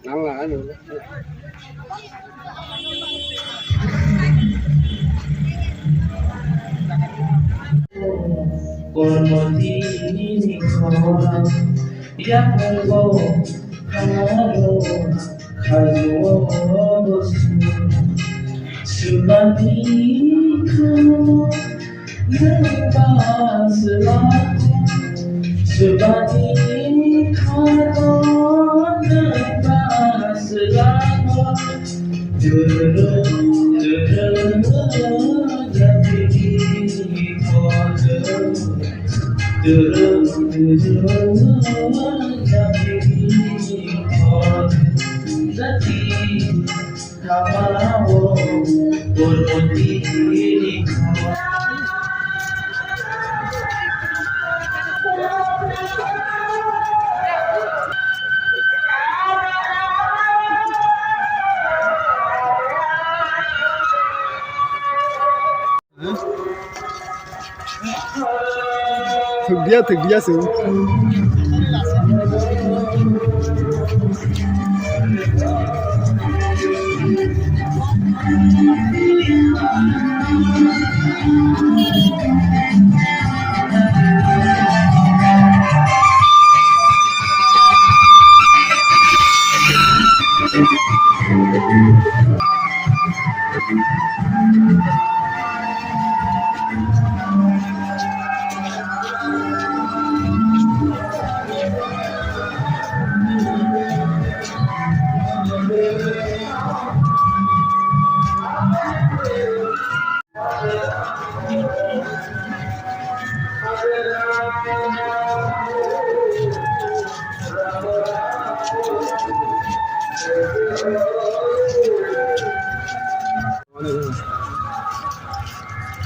Nắng là nữa. Kormoti kora yakungo karo kazo bosu subati karo nebasla subati karo nebasla duru jadi kodo Thực bia sướng.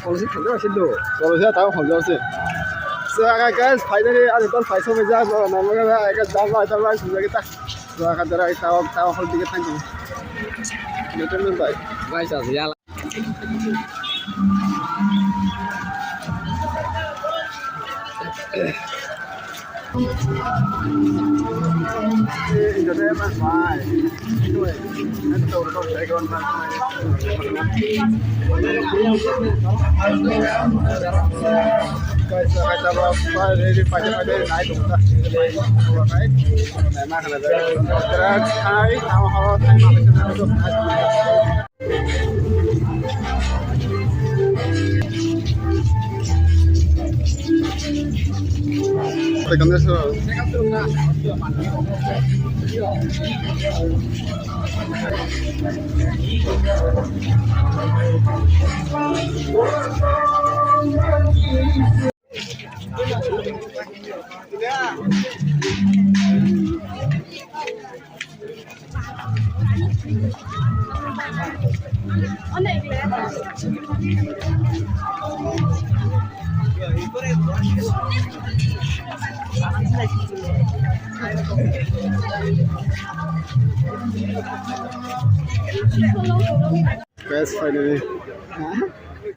Không thích thằng đó xin đồ, rồi sẽ tao không giao xin. Saya guys, finally ada bal paisa meja, nama kita dapat sudah kita. Saya kata rai tahu hal dikit thank you. Betul baik. Baik saja. Ini dia mas, baik. Itu, nanti orang saya kawan guys, kita bawa ready pada naik kita. Naik, memang ada terus hai, tahu time apa itu. Tekan desa. Guys, finally.